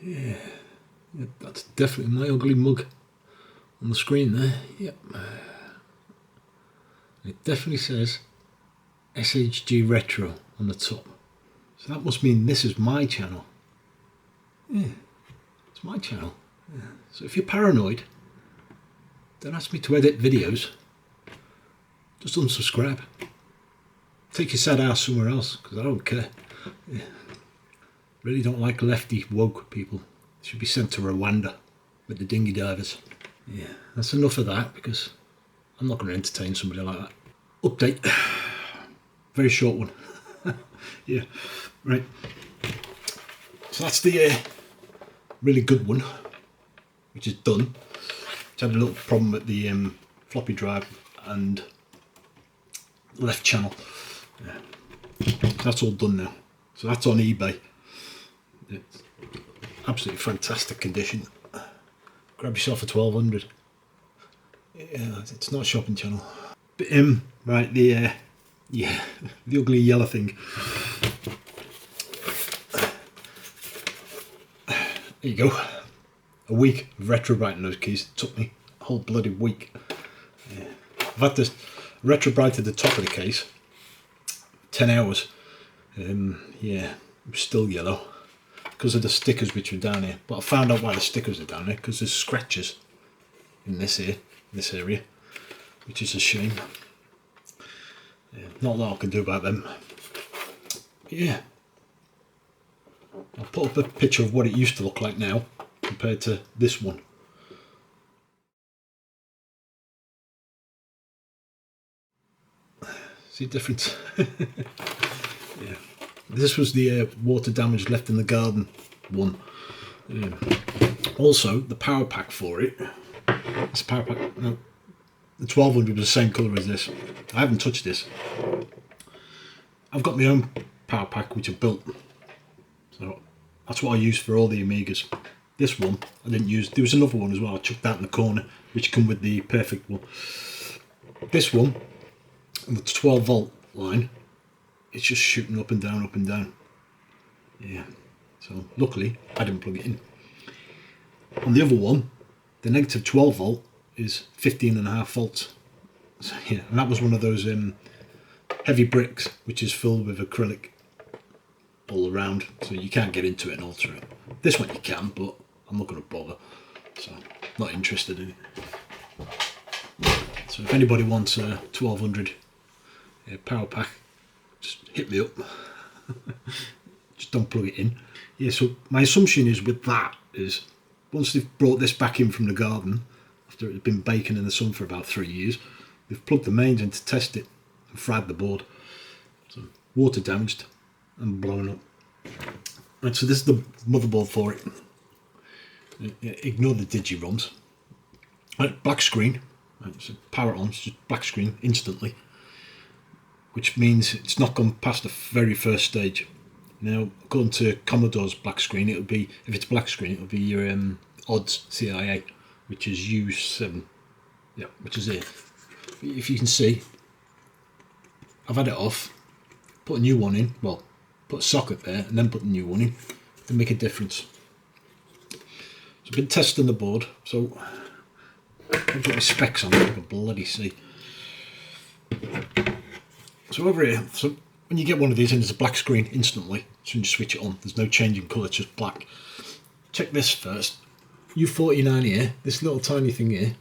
Yeah, that's definitely my ugly mug on the screen there. Yep. It definitely says SHG Retro on the top. So that must mean this is my channel. Yeah, it's my channel. Yeah. So if you're paranoid, don't ask me to edit videos. Just unsubscribe. Take your sad ass somewhere else, because I don't care. Yeah. Really don't like lefty woke people. They should be sent to Rwanda with the dinghy divers. Yeah, that's enough of that, because I'm not going to entertain somebody like that. Update. Very short one. Yeah, right. So that's the really good one, which is done. It's had a little problem with the floppy drive and left channel. Yeah. So that's all done now. So that's on eBay. It's absolutely fantastic condition. Grab yourself a 1200. Yeah, it's not a shopping channel. But right, the the ugly yellow thing. There you go. A week of retrobrighting those keys. It took me a whole bloody week. Yeah. I've had this retrobright at the top of the case. 10 hours. Yeah, it was still yellow because of the stickers which were down here. But I found out why the stickers are down there, because there's scratches in this area, which is a shame. Yeah, not a lot I can do about them. But yeah, I'll put up a picture of what it used to look like now compared to this one. See the difference? Yeah. This was the water damage left in the garden one. Also, the power pack for it. This power pack, no, the 1200 was the same colour as this. I haven't touched this. I've got my own power pack which I built. So that's what I use for all the Amigas. This one I didn't use. There was another one as well I chucked out in the corner, which come with the perfect one. This one, the 12 volt line, it's just shooting up and down, up and down. Yeah, so luckily I didn't plug it in. On the other one, the negative 12 volt is 15.5 volts. So, yeah, and that was one of those heavy bricks which is filled with acrylic all around, so you can't get into it and alter it. This one you can, but I'm not going to bother, so not interested in it. So if anybody wants a 1200 power pack, just hit me up. Just don't plug it in. Yeah, so my assumption is with that is once they've brought this back in from the garden after it had been baking in the sun for about 3 years, they've plugged the mains in to test it and fried the board. So water damaged and blown up. Right, so this is the motherboard for it. Ignore the digi-ROMs. Right, black screen. Right, so power on, it's just black screen instantly, which means it's not gone past the very first stage. Now, according to Commodore's black screen, it'll be, if it's black screen, it'll be your odds CIA, which is U7. Yeah, which is it. If you can see, I've had it off, put a new one in, well, put a socket there, and then put the new one in to make a difference. So I've been testing the board, so I've got my specs on, I can bloody see. So over here, so when you get one of these and there's a black screen instantly, as soon as you switch it on, there's no change in colour, it's just black. Check this first. U49 here, this little tiny thing here,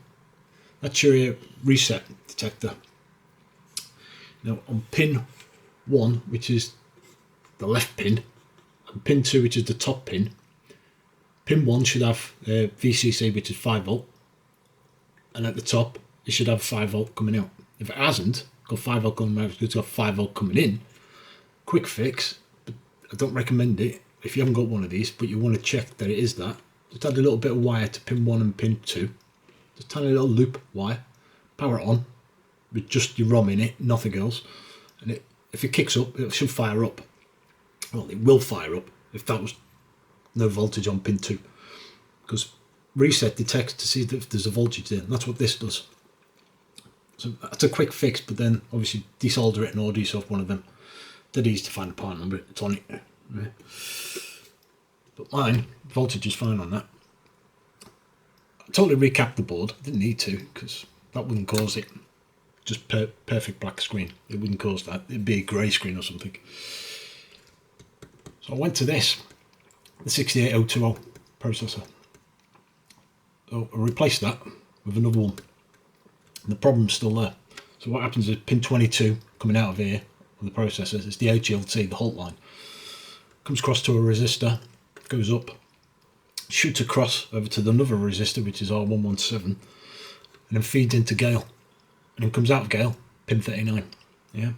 that's your reset detector. Now on pin 1, which is the left pin, and pin 2, which is the top pin, pin 1 should have VCC, which is 5 volt, and at the top it should have 5 volt coming out. If it hasn't got 5 volt coming out, it's got 5 volt coming in. Quick fix, but I don't recommend it if you haven't got one of these, but you want to check that it is that. Just add a little bit of wire to pin 1 and pin 2, just tiny little loop wire, power it on with just your ROM in it, nothing else, and if it kicks up, it should fire up. Well, it will fire up if that was no voltage on pin 2, because reset detects to see if there's a voltage there, and that's what this does. So that's a quick fix, but then obviously desolder it and order yourself one of them. Dead easy to find the part number, it's on it. Right. But mine voltage is fine on that. I totally recapped the board. I didn't need to because that wouldn't cause it. Just perfect black screen. It wouldn't cause that. It'd be a grey screen or something. So I went to this, the 68020 processor. So I replaced that with another one. And the problem's still there. So what happens is pin 22 coming out of here with the processor, it's the HLT, the halt line. Comes across to a resistor, goes up, shoots across over to another resistor, which is R117, and then feeds into Gale. And then comes out of Gale, pin 39. Yeah.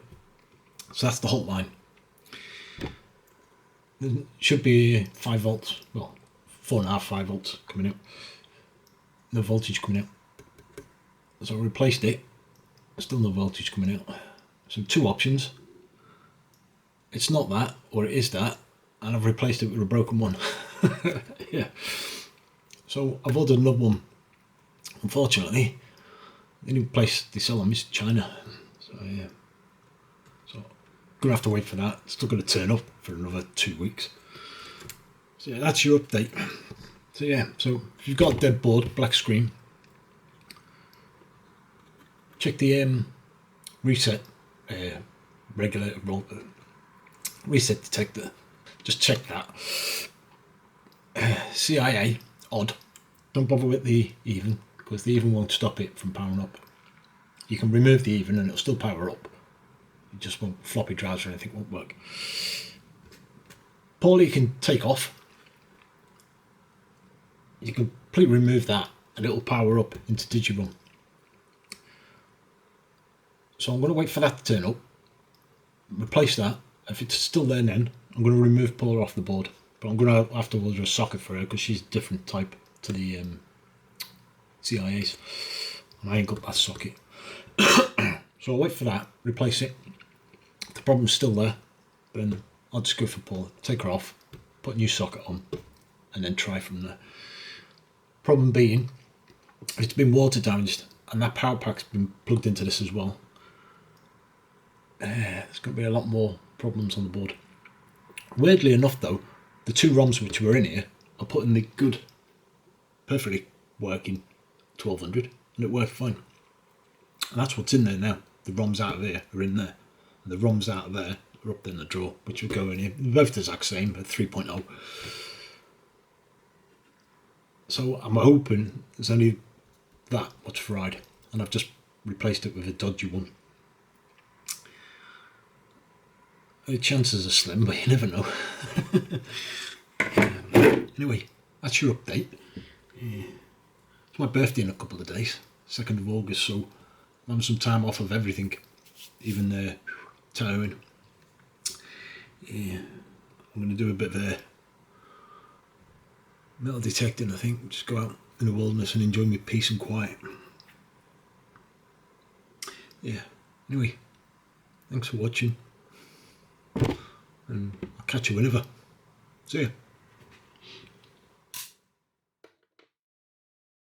So that's the halt line. There should be 5 volts, well, 4.5, 5 volts coming out. No voltage coming out. So I replaced it, still no voltage coming out. So 2 options. It's not that, or it is that, and I've replaced it with a broken one. Yeah. So I've ordered another one. Unfortunately, the only place they sell them is China. So yeah. So gonna have to wait for that. It's still gonna turn up for another 2 weeks. So yeah, that's your update. So yeah, so if you've got a dead board, black screen, check the reset regulator reset detector. Just check that. CIA odd. Don't bother with the even, because the even won't stop it from powering up. You can remove the even and it'll still power up. It just won't, floppy drives or anything won't work. Poly you can take off. You can completely remove that and it'll power up into DigiRun. So I'm going to wait for that to turn up, replace that. If it's still there then, I'm going to remove Paula off the board. But I'm going to have to order a socket for her because she's a different type to the CIAs. And I ain't got that socket. So I'll wait for that, replace it. If the problem's still there, then I'll just go for Paula, take her off, put a new socket on, and then try from there. Problem being, it's been water damaged and that power pack's been plugged into this as well. There's going to be a lot more problems on the board. Weirdly enough though, the 2 ROMs which were in here are put in the good, perfectly working 1200 and it worked fine. And that's what's in there now. The ROMs out of here are in there. And the ROMs out of there are up in the drawer, which will go in here. They're both the exact same, but 3.0. So I'm hoping there's only that what's fried. And I've just replaced it with a dodgy one. The chances are slim, but you never know. Anyway, that's your update. It's my birthday in a couple of days, 2nd of August, so I'm having some time off of everything, even tiring. Yeah, I'm going to do a bit of metal detecting, I think. Just go out in the wilderness and enjoy my peace and quiet. Yeah, anyway, thanks for watching. And I'll catch you whenever. See ya.